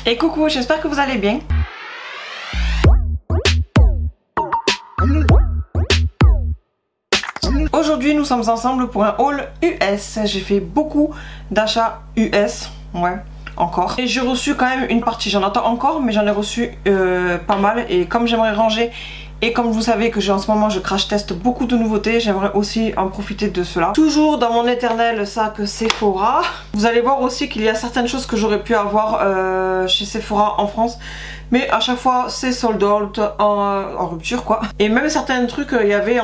Et coucou, j'espère que vous allez bien. Aujourd'hui nous sommes ensemble pour un haul US. J'ai fait beaucoup d'achats US, ouais, encore. Et j'ai reçu quand même une partie, j'en attends encore mais j'en ai reçu pas mal. Et comme j'aimerais ranger et comme vous savez que en ce moment je crash teste beaucoup de nouveautés, j'aimerais aussi en profiter de cela. Toujours dans mon éternel sac Sephora. Vous allez voir aussi qu'il y a certaines choses que j'aurais pu avoir chez Sephora en France, mais à chaque fois c'est sold out, en rupture quoi. Et même certains trucs il y avait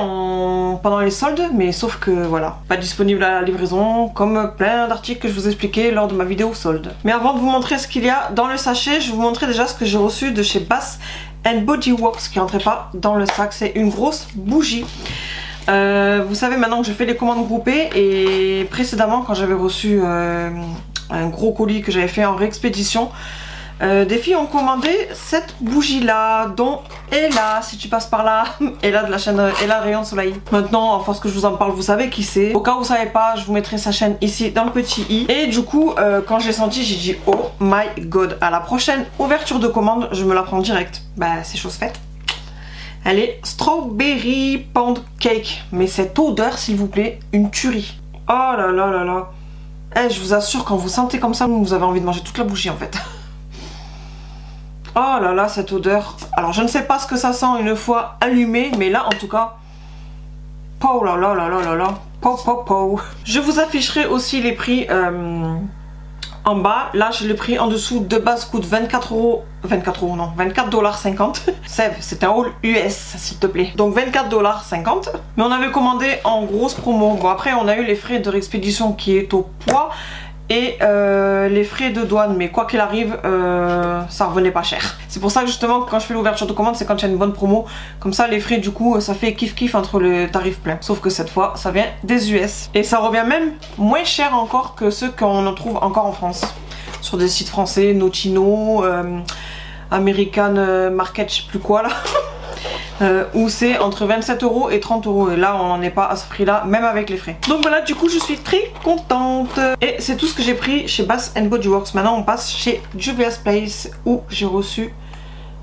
pendant les soldes, mais sauf que voilà, pas disponible à la livraison, comme plein d'articles que je vous expliquais lors de ma vidéo solde. Mais avant de vous montrer ce qu'il y a dans le sachet, je vais vous montrer déjà ce que j'ai reçu de chez Bath & Body Works qui rentrait pas dans le sac. C'est une grosse bougie. Vous savez maintenant que je fais les commandes groupées, et précédemment quand j'avais reçu un gros colis que j'avais fait en réexpédition, des filles ont commandé cette bougie là, dont Ella, si tu passes par là, Ella de la chaîne Ella Rayon Soleil. Maintenant, à force que je vous en parle, vous savez qui c'est. Au cas où vous savez pas, je vous mettrai sa chaîne ici dans le petit i. Et du coup, quand j'ai senti, j'ai dit oh my god, à la prochaine ouverture de commande, je me la prends direct. Bah c'est chose faite. Elle est Strawberry Pound Cake. Mais cette odeur, s'il vous plaît, une tuerie. Oh là là là là. Eh, je vous assure, quand vous sentez comme ça, vous avez envie de manger toute la bougie en fait. Oh là là, cette odeur. Alors je ne sais pas ce que ça sent une fois allumé, mais là en tout cas, oh là là là là là là, po po po. Je vous afficherai aussi les prix en bas. Là je l'ai pris en dessous, de base coûte 24 €, 24 € non, 24,50 $. Sève, c'est un haul US s'il te plaît. Donc 24,50 $. Mais on avait commandé en grosse promo. Bon après on a eu les frais de réexpédition qui est au poids, et les frais de douane, mais quoi qu'il arrive ça revenait pas cher. C'est pour ça que justement quand je fais l'ouverture de commande, c'est quand il y a une bonne promo, comme ça les frais du coup ça fait kiff kiff entre le tarif plein. Sauf que cette fois ça vient des US, et ça revient même moins cher encore que ceux qu'on en trouve encore en France sur des sites français, Notino, American Market, je sais plus quoi là. Où c'est entre 27 € et 30 €, et là on n'en est pas à ce prix là même avec les frais. Donc voilà, du coup je suis très contente, et c'est tout ce que j'ai pris chez Bath & Body Works. Maintenant on passe chez Juvia's Place où j'ai reçu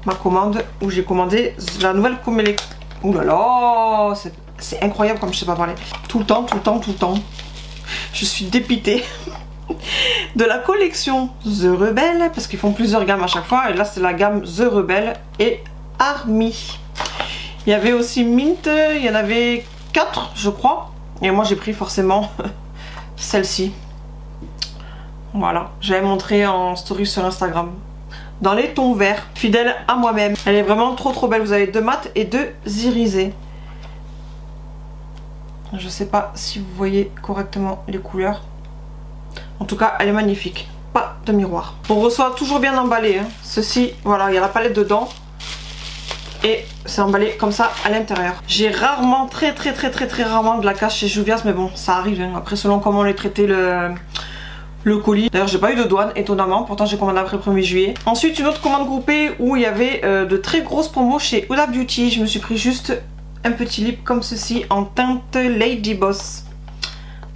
ma commande, où j'ai commandé la nouvelle collection. Ouh là là, c'est incroyable comme je sais pas parler. Tout le temps je suis dépitée. De la collection The Rebel, parce qu'ils font plusieurs gammes à chaque fois, et là c'est la gamme The Rebel et Army. Il y avait aussi Mint, il y en avait 4 je crois, et moi j'ai pris forcément celle-ci. Voilà, j'avais montré en story sur Instagram, dans les tons verts, fidèle à moi-même. Elle est vraiment trop belle. Vous avez 2 mat et 2 irisés. Je sais pas si vous voyez correctement les couleurs. En tout cas elle est magnifique, pas de miroir. On reçoit toujours bien emballé hein. Ceci, voilà, il y a la palette dedans et c'est emballé comme ça à l'intérieur. J'ai rarement, très rarement de la casse chez Juvia's, mais bon ça arrive hein. Après selon comment on les traitait le colis. D'ailleurs j'ai pas eu de douane étonnamment, pourtant j'ai commandé après le 1er juillet. Ensuite une autre commande groupée où il y avait de très grosses promos chez Huda Beauty. Je me suis pris juste un petit lip comme ceci en teinte Lady Boss.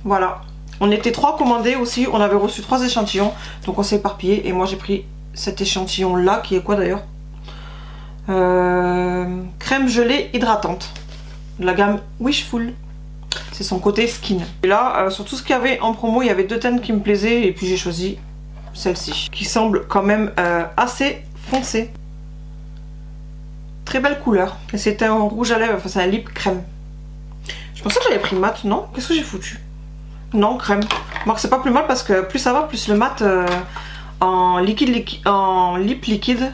Voilà. On était 3 commandés aussi, on avait reçu 3 échantillons, donc on s'est éparpillé, et moi j'ai pris cet échantillon là qui est quoi d'ailleurs, crème gelée hydratante de la gamme Wishful. C'est son côté skin. Et là sur tout ce qu'il y avait en promo, il y avait 2 teintes qui me plaisaient, et puis j'ai choisi celle-ci qui semble quand même assez foncée. Très belle couleur, et c'est un rouge à lèvres, enfin c'est un lip crème. Je pensais que j'avais pris mat, non? Qu'est-ce que j'ai foutu? Non, crème. Moi c'est pas plus mal, parce que plus ça va, plus le mat en lip liquide,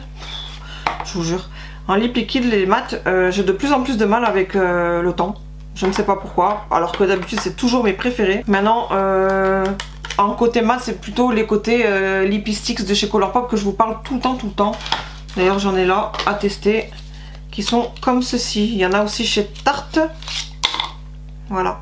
je vous jure, en lip liquide les mats, j'ai de plus en plus de mal avec le temps. Je ne sais pas pourquoi, alors que d'habitude c'est toujours mes préférés. Maintenant en côté mat c'est plutôt les côtés Lipsticks de chez Colourpop que je vous parle tout le temps. D'ailleurs j'en ai là à tester qui sont comme ceci. Il y en a aussi chez Tarte. Voilà.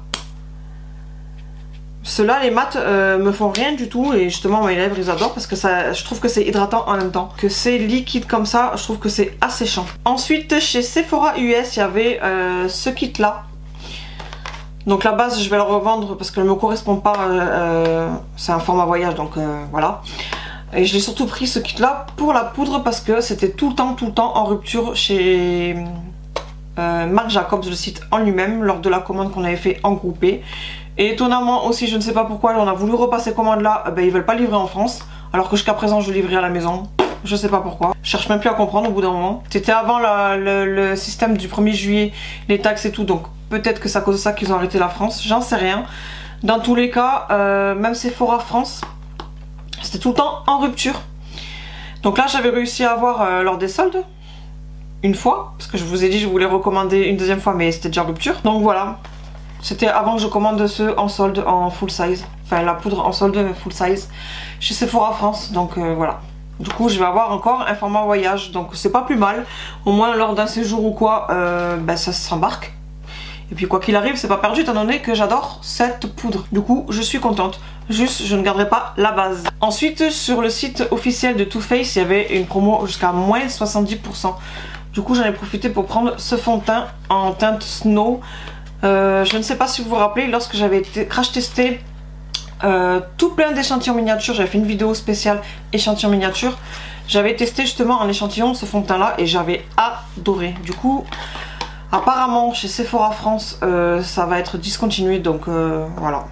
Ceux-là, les mats me font rien du tout, et justement mes lèvres ils adorent, parce que ça, je trouve que c'est hydratant en même temps. Que c'est liquide comme ça, je trouve que c'est asséchant. Ensuite chez Sephora US il y avait ce kit là. Donc la base je vais le revendre parce qu'elle ne me correspond pas, c'est un format voyage donc voilà. Et je l'ai surtout pris ce kit là pour la poudre parce que c'était tout le temps en rupture chez Marc Jacobs, le site en lui-même, lors de la commande qu'on avait fait en groupé. Et étonnamment aussi, je ne sais pas pourquoi, on a voulu repasser commande là, ils veulent pas livrer en France, alors que jusqu'à présent je livrais à la maison. Je sais pas pourquoi, je cherche même plus à comprendre au bout d'un moment. C'était avant le système du 1er juillet, les taxes et tout, donc peut-être que c'est à cause de ça qu'ils ont arrêté la France, j'en sais rien. Dans tous les cas, même Sephora France, c'était tout le temps en rupture. Donc là j'avais réussi à avoir lors des soldes, une fois, parce que je vous ai dit je voulais recommander une deuxième fois mais c'était déjà en rupture. Donc voilà, c'était avant que je commande ceux en solde en full size, enfin la poudre en solde full size chez Sephora France, donc voilà. Du coup je vais avoir encore un format voyage, donc c'est pas plus mal, au moins lors d'un séjour ou quoi, ça s'embarque. Et puis quoi qu'il arrive c'est pas perdu étant donné que j'adore cette poudre, du coup je suis contente, juste je ne garderai pas la base. Ensuite sur le site officiel de Too Faced il y avait une promo jusqu'à moins 70%. Du coup j'en ai profité pour prendre ce fond de teint en teinte Snow. Je ne sais pas si vous vous rappelez, lorsque j'avais crash testé tout plein d'échantillons miniatures, j'avais fait une vidéo spéciale échantillon miniature, j'avais testé justement en échantillon ce fond de teint là et j'avais adoré. Du coup apparemment chez Sephora France ça va être discontinué, donc voilà.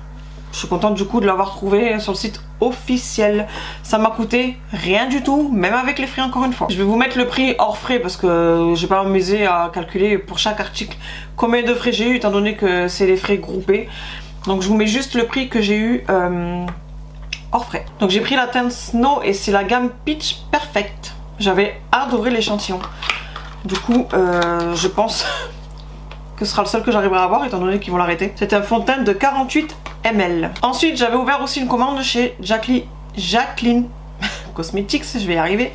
Je suis contente du coup de l'avoir trouvé sur le site officiel. Ça m'a coûté rien du tout, même avec les frais encore une fois. Je vais vous mettre le prix hors frais parce que j'ai pas m'amusé à calculer pour chaque article combien de frais j'ai eu étant donné que c'est les frais groupés. Donc je vous mets juste le prix que j'ai eu hors frais. Donc j'ai pris la teinte Snow et c'est la gamme Pitch Perfect. J'avais adoré l'échantillon. Du coup je pense que ce sera le seul que j'arriverai à avoir étant donné qu'ils vont l'arrêter. C'était un fond de teint de 48 ml. Ensuite j'avais ouvert aussi une commande chez Jacqueline Cosmetics, je vais y arriver.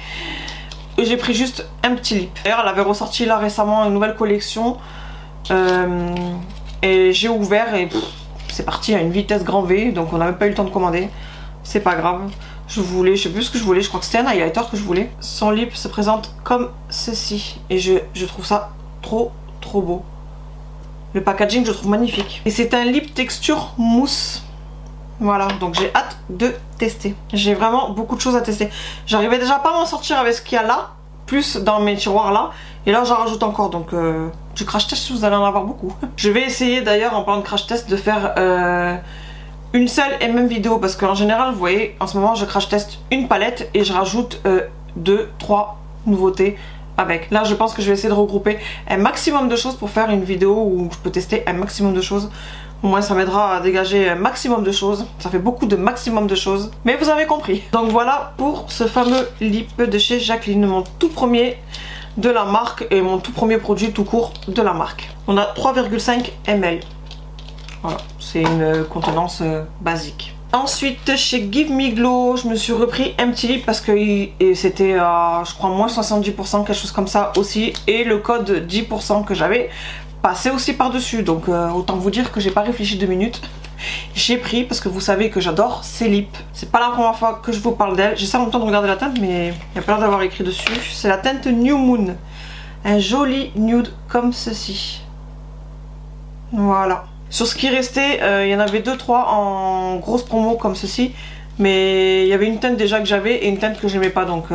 Et j'ai pris juste un petit lip. D'ailleurs elle avait ressorti là récemment une nouvelle collection. Et j'ai ouvert et c'est parti à une vitesse grand V, donc on n'a même pas eu le temps de commander. C'est pas grave. Je sais plus ce que je voulais, je crois que c'était un highlighter que je voulais. Son lip se présente comme ceci. Et je trouve ça trop beau. Le packaging je trouve magnifique. Et c'est un lip texture mousse. Voilà, donc j'ai hâte de tester. J'ai vraiment beaucoup de choses à tester. J'arrivais déjà pas à m'en sortir avec ce qu'il y a là, plus dans mes tiroirs là. Et là j'en rajoute encore, donc du crash test vous allez en avoir beaucoup. Je vais essayer d'ailleurs en parlant de crash test de faire une seule et même vidéo. Parce qu'en général vous voyez en ce moment je crash test une palette et je rajoute 2-3 nouveautés avec. Là je pense que je vais essayer de regrouper un maximum de choses pour faire une vidéo où je peux tester un maximum de choses. Au moins ça m'aidera à dégager un maximum de choses. Ça fait beaucoup de maximum de choses, mais vous avez compris. Donc voilà pour ce fameux lip de chez Jacqueline, mon tout premier de la marque et mon tout premier produit tout court de la marque. On a 3,5 ml. Voilà, c'est une contenance basique. Ensuite chez Give Me Glow, je me suis repris un petit lip parce que c'était je crois moins 70%, quelque chose comme ça aussi. Et le code 10% que j'avais passé aussi par dessus. Donc autant vous dire que j'ai pas réfléchi 2 minutes. J'ai pris parce que vous savez que j'adore ces lips. C'est pas la première fois que je vous parle d'elle. J'essaie en même temps de regarder la teinte mais il y a pas l'air d'avoir écrit dessus. C'est la teinte New Moon. Un joli nude comme ceci. Voilà. Sur ce qui restait, il y en avait 2-3 en grosse promo comme ceci. Mais il y avait une teinte déjà que j'avais et une teinte que j'aimais pas. Donc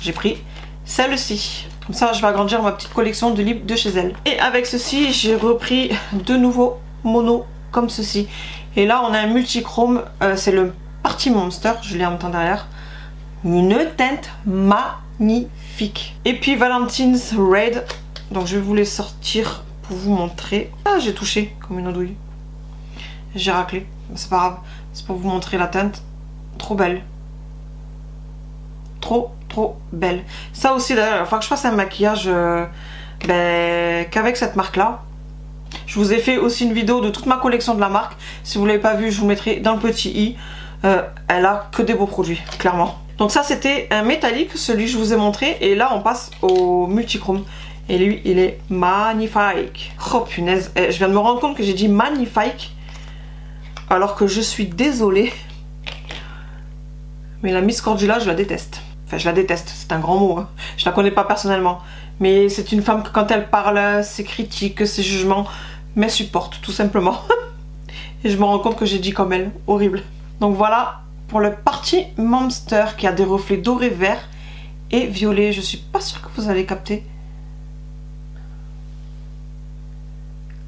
j'ai pris celle-ci. Comme ça je vais agrandir ma petite collection de lips de chez elle. Et avec ceci j'ai repris de nouveaux monos comme ceci. Et là on a un multichrome, c'est le Party Monster, je l'ai en même temps derrière. Une teinte magnifique. Et puis Valentine's Red, donc je vais vous les sortir pour vous montrer. Ah j'ai touché comme une andouille. J'ai raclé, c'est pas grave. C'est pour vous montrer la teinte. Trop belle. Trop belle. Ça aussi d'ailleurs, il va falloir que je fasse un maquillage qu'avec cette marque là. Je vous ai fait aussi une vidéo de toute ma collection de la marque. Si vous ne l'avez pas vue, je vous mettrai dans le petit i. Elle a que des beaux produits, clairement. Donc ça c'était un métallique, celui que je vous ai montré. Et là on passe au multichrome. Et lui il est magnifique. Oh punaise, je viens de me rendre compte que j'ai dit magnifique. Alors que je suis désolée. Mais la Miss Cordula je la déteste. Enfin je la déteste, c'est un grand mot. Hein. Je la connais pas personnellement. Mais c'est une femme que quand elle parle, ses critiques, ses jugements m'insupportent tout simplement. Et je me rends compte que j'ai dit comme elle. Horrible. Donc voilà pour le Party Monster qui a des reflets dorés, verts et violets. Je suis pas sûre que vous allez capter.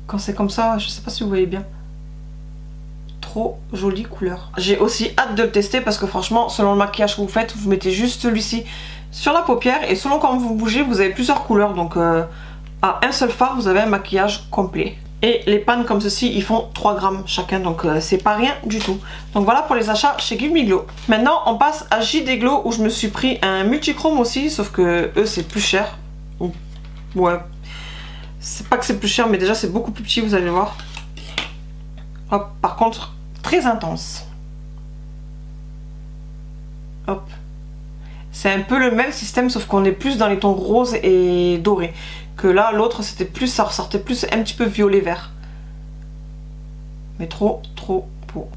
Quand c'est comme ça, je sais pas si vous voyez bien. Trop jolie couleur. J'ai aussi hâte de le tester parce que franchement, selon le maquillage que vous faites, vous mettez juste celui-ci sur la paupière et selon comment vous bougez, vous avez plusieurs couleurs. Donc à un seul fard, vous avez un maquillage complet. Et les pans comme ceci, ils font 3 grammes chacun, donc c'est pas rien du tout. Donc voilà pour les achats chez Give Me Glow. Maintenant, on passe à JD Glow où je me suis pris un multichrome aussi, sauf que eux, c'est plus cher. Ouais. C'est pas que c'est plus cher, mais déjà c'est beaucoup plus petit, vous allez voir. Hop, par contre, très intense. Hop. C'est un peu le même système, sauf qu'on est plus dans les tons roses et dorés. Que là, l'autre, c'était plus, ça ressortait plus un petit peu violet-vert. Mais trop beau.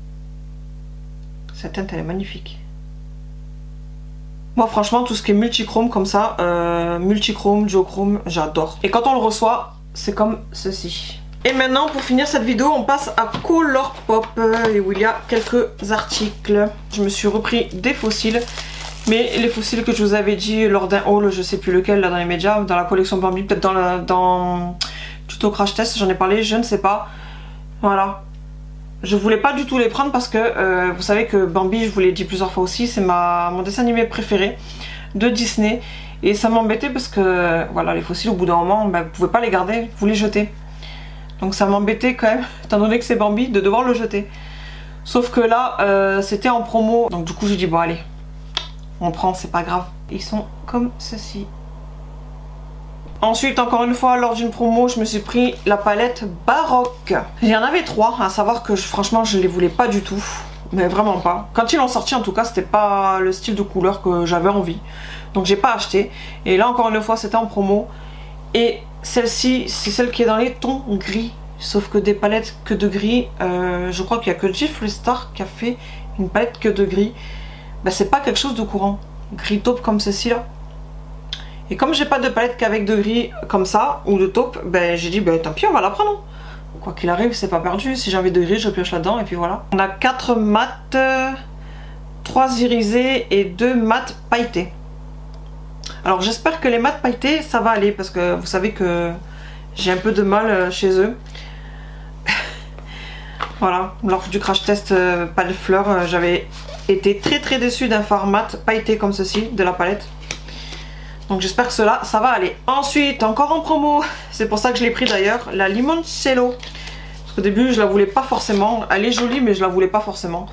Cette teinte, elle est magnifique. Moi, franchement, tout ce qui est multichrome comme ça, multichrome, duochrome, j'adore. Et quand on le reçoit, c'est comme ceci. Et maintenant, pour finir cette vidéo, on passe à Colourpop, où il y a quelques articles. Je me suis repris des fossiles. Mais les fossiles que je vous avais dit lors d'un haul, je sais plus lequel, là dans les médias, dans la collection Bambi, peut-être dans tuto crash test, j'en ai parlé, je ne sais pas. Voilà. Je voulais pas du tout les prendre parce que vous savez que Bambi, je vous l'ai dit plusieurs fois aussi, c'est mon dessin animé préféré de Disney. Et ça m'embêtait parce que voilà, les fossiles au bout d'un moment, ben, vous pouvez pas les garder, vous les jetez. Donc ça m'embêtait quand même, étant donné que c'est Bambi, de devoir le jeter. Sauf que là, c'était en promo, donc du coup j'ai dit bon allez. On prend, c'est pas grave. Ils sont comme ceci. Ensuite, encore une fois, lors d'une promo, je me suis pris la palette Baroque. Il y en avait 3, à savoir que franchement, je les voulais pas du tout. Mais vraiment pas. Quand ils l'ont sorti, en tout cas, c'était pas le style de couleur que j'avais envie. Donc j'ai pas acheté. Et là, encore une fois, c'était en promo. Et celle-ci, c'est celle qui est dans les tons gris. Sauf que des palettes que de gris, je crois qu'il y a que Jeffree Star qui a fait une palette que de gris. Ben, c'est pas quelque chose de courant. Gris taupe comme ceci là. Et comme j'ai pas de palette qu'avec de gris comme ça, ou de taupe, ben j'ai dit ben tant pis on va la prendre. Quoi qu'il arrive, c'est pas perdu. Si j'ai envie de gris, je pioche là-dedans et puis voilà. On a 4 mat, 3 irisés et 2 mat pailletés. Alors j'espère que les mat pailletés ça va aller parce que vous savez que j'ai un peu de mal chez eux. Voilà, lors du crash test palette fleur, j'avais été très déçue d'un fard mat pailleté comme ceci de la palette. Donc j'espère que cela, ça va aller. Ensuite, encore en promo, c'est pour ça que je l'ai pris d'ailleurs, la Limoncello. Parce qu'au début, je la voulais pas forcément. Elle est jolie, mais je la voulais pas forcément.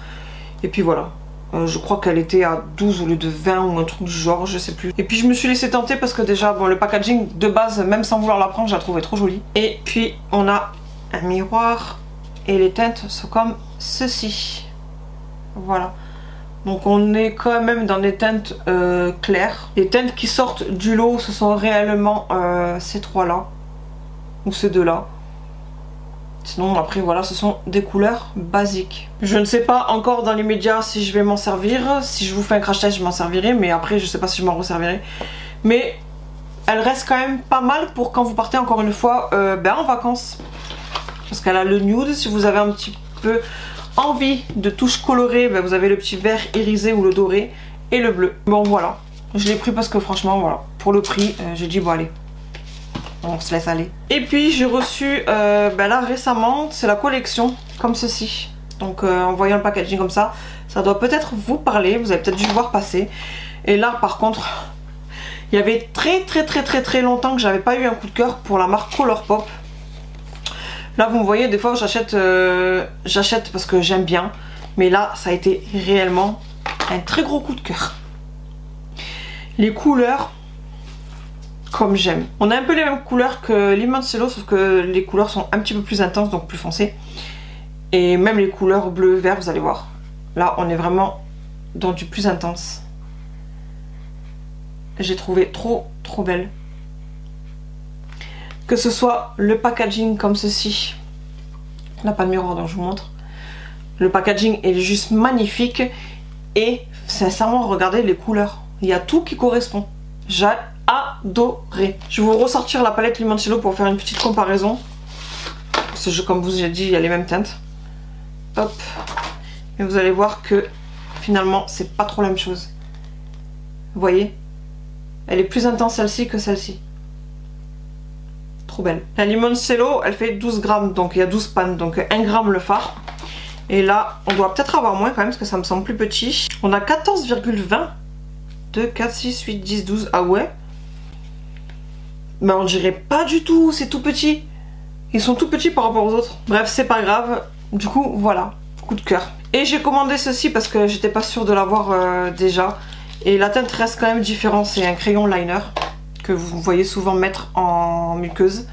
Et puis voilà. Je crois qu'elle était à 12 au lieu de 20 ou un truc du genre, je sais plus. Et puis je me suis laissé tenter parce que déjà, bon, le packaging de base, même sans vouloir la prendre, je la trouvais trop jolie. Et puis on a un miroir et les teintes sont comme ceci. Voilà. Donc on est quand même dans des teintes claires. Les teintes qui sortent du lot, ce sont réellement ces 3 là. Ou ces 2 là. Sinon après voilà, ce sont des couleurs basiques. Je ne sais pas encore dans les médias si je vais m'en servir. Si je vous fais un crash test, je m'en servirai. Mais après je sais pas si je m'en resservirai. Mais elle reste quand même pas mal pour quand vous partez encore une fois en vacances. Parce qu'elle a le nude. Si vous avez un petit peu envie de touches colorées, ben vous avez le petit vert irisé ou le doré et le bleu. Bon voilà, je l'ai pris parce que franchement voilà, pour le prix, j'ai dit bon allez, on se laisse aller. Et puis j'ai reçu là récemment, c'est la collection comme ceci. Donc en voyant le packaging comme ça doit peut-être vous parler, vous avez peut-être dû le voir passer. Et là par contre, il y avait très longtemps que j'avais pas eu un coup de cœur pour la marque Colourpop. Là vous me voyez, des fois j'achète parce que j'aime bien. Mais là ça a été réellement un très gros coup de cœur. Les couleurs comme j'aime. On a un peu les mêmes couleurs que Limoncello, sauf que les couleurs sont un petit peu plus intenses, donc plus foncées. Et même les couleurs bleu, vert, vous allez voir. Là on est vraiment dans du plus intense. J'ai trouvé trop belle. Que ce soit le packaging comme ceci. On n'a pas de miroir donc je vous montre. Le packaging est juste magnifique. Et sincèrement regardez les couleurs. Il y a tout qui correspond. J'ai adoré. Je vais vous ressortir la palette Limoncello pour faire une petite comparaison. Parce que comme vous ai dit, il y a les mêmes teintes. Hop. Et vous allez voir que finalement c'est pas trop la même chose. Vous voyez, elle est plus intense celle-ci que celle-ci. Trop belle. La Limoncello, elle fait 12 grammes, donc il y a 12 pannes, donc 1 gramme le fard. Et là, on doit peut-être avoir moins quand même, parce que ça me semble plus petit. On a 14,20. 2, 4, 6, 8, 10, 12. Ah ouais? Mais on dirait pas du tout, c'est tout petit. Ils sont tout petits par rapport aux autres. Bref, c'est pas grave. Du coup, voilà, coup de cœur. Et j'ai commandé ceci parce que j'étais pas sûre de l'avoir déjà. Et la teinte reste quand même différente, c'est un crayon liner que vous voyez souvent mettre en muqueuse.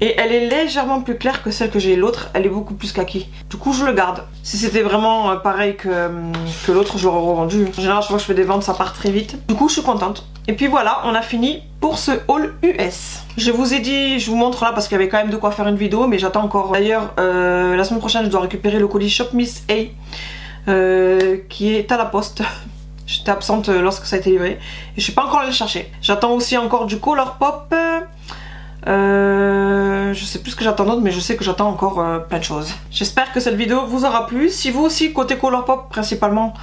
Et elle est légèrement plus claire que celle que j'ai. L'autre, elle est beaucoup plus kaki. Du coup, je le garde. Si c'était vraiment pareil que l'autre, je l'aurais revendu. En général, je vois que je fais des ventes, ça part très vite. Du coup, je suis contente. Et puis voilà, on a fini pour ce haul US. Je vous ai dit, je vous montre là parce qu'il y avait quand même de quoi faire une vidéo, mais j'attends encore. D'ailleurs, la semaine prochaine, je dois récupérer le colis Shop Miss A qui est à la poste. J'étais absente lorsque ça a été livré. Et je suis pas encore allée le chercher. J'attends aussi encore du Colourpop. Je sais plus ce que j'attends d'autre, mais je sais que j'attends encore plein de choses. J'espère que cette vidéo vous aura plu. Si vous aussi, côté Colourpop principalement,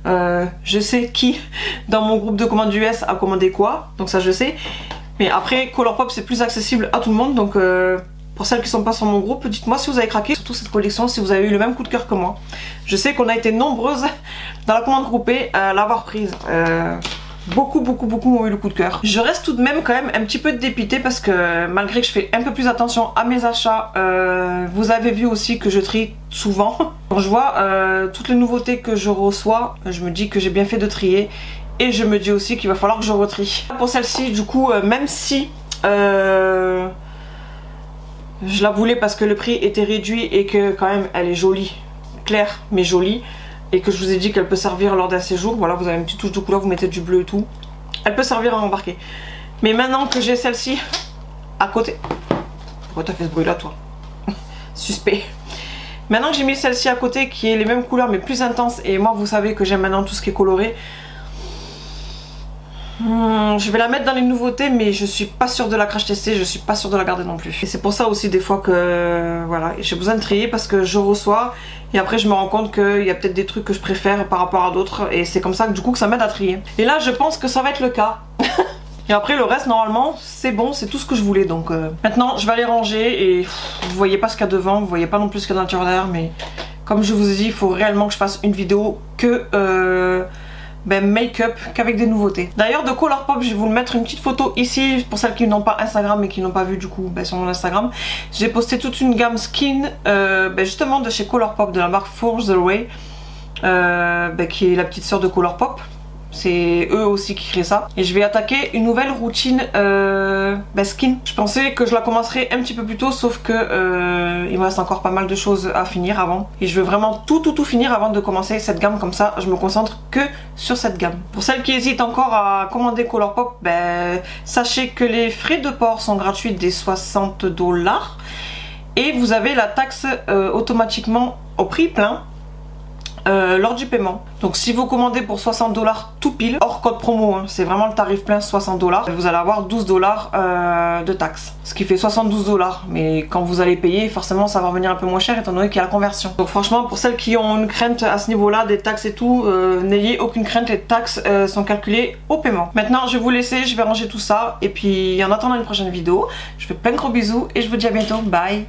je sais qui dans mon groupe de commandes US a commandé quoi. Donc ça je sais. Mais après, Colourpop c'est plus accessible à tout le monde. Donc pour celles qui sont pas sur mon groupe, dites-moi si vous avez craqué surtout cette collection, si vous avez eu le même coup de cœur que moi. Je sais qu'on a été nombreuses dans la commande groupée à l'avoir prise. Beaucoup ont eu le coup de cœur. Je reste tout de même quand même un petit peu dépitée parce que malgré que je fais un peu plus attention à mes achats, vous avez vu aussi que je trie souvent. Quand je vois toutes les nouveautés que je reçois, je me dis que j'ai bien fait de trier et je me dis aussi qu'il va falloir que je retrie. Pour celle-ci, du coup, même si je la voulais parce que le prix était réduit et que quand même elle est jolie, claire mais jolie, et que je vous ai dit qu'elle peut servir lors d'un séjour. Voilà, vous avez une petite touche de couleur, vous mettez du bleu et tout. Elle peut servir à embarquer. Mais maintenant que j'ai celle-ci à côté... Pourquoi t'as fait ce bruit là, toi? Suspect. Maintenant que j'ai mis celle-ci à côté, qui est les mêmes couleurs mais plus intenses, et moi vous savez que j'aime maintenant tout ce qui est coloré, je vais la mettre dans les nouveautés, mais je suis pas sûre de la crash tester, je suis pas sûre de la garder non plus. Et c'est pour ça aussi des fois que voilà, j'ai besoin de trier parce que je reçois et après je me rends compte qu'il y a peut-être des trucs que je préfère par rapport à d'autres, et c'est comme ça que du coup que ça m'aide à trier. Et là je pense que ça va être le cas. Et après le reste normalement c'est bon, c'est tout ce que je voulais, donc maintenant je vais aller ranger. Et vous voyez pas ce qu'il y a devant, vous voyez pas non plus ce qu'il y a dans l'intérieur, mais comme je vous ai dit, il faut réellement que je fasse une vidéo que make-up qu'avec des nouveautés. D'ailleurs de Colourpop, je vais vous mettre une petite photo ici pour celles qui n'ont pas Instagram et qui n'ont pas vu du coup sur mon Instagram. J'ai posté toute une gamme skin justement de chez Colourpop, de la marque Forge the Way, qui est la petite sœur de Colourpop. C'est eux aussi qui créent ça. Et je vais attaquer une nouvelle routine skin. Je pensais que je la commencerais un petit peu plus tôt, sauf que il me reste encore pas mal de choses à finir avant. Et je veux vraiment tout finir avant de commencer cette gamme, comme ça je me concentre que sur cette gamme. Pour celles qui hésitent encore à commander Colourpop, sachez que les frais de port sont gratuits dès 60 $. Et vous avez la taxe automatiquement au prix plein lors du paiement. Donc si vous commandez pour 60 $ tout pile, hors code promo, hein, c'est vraiment le tarif plein 60 $, vous allez avoir 12 $ de taxes, ce qui fait 72 $. Mais quand vous allez payer, forcément ça va revenir un peu moins cher étant donné qu'il y a la conversion. Donc franchement, pour celles qui ont une crainte à ce niveau là des taxes et tout, n'ayez aucune crainte, les taxes sont calculées au paiement. Maintenant je vais vous laisser, je vais ranger tout ça, et puis en attendant une prochaine vidéo, je fais plein de gros bisous et je vous dis à bientôt, bye.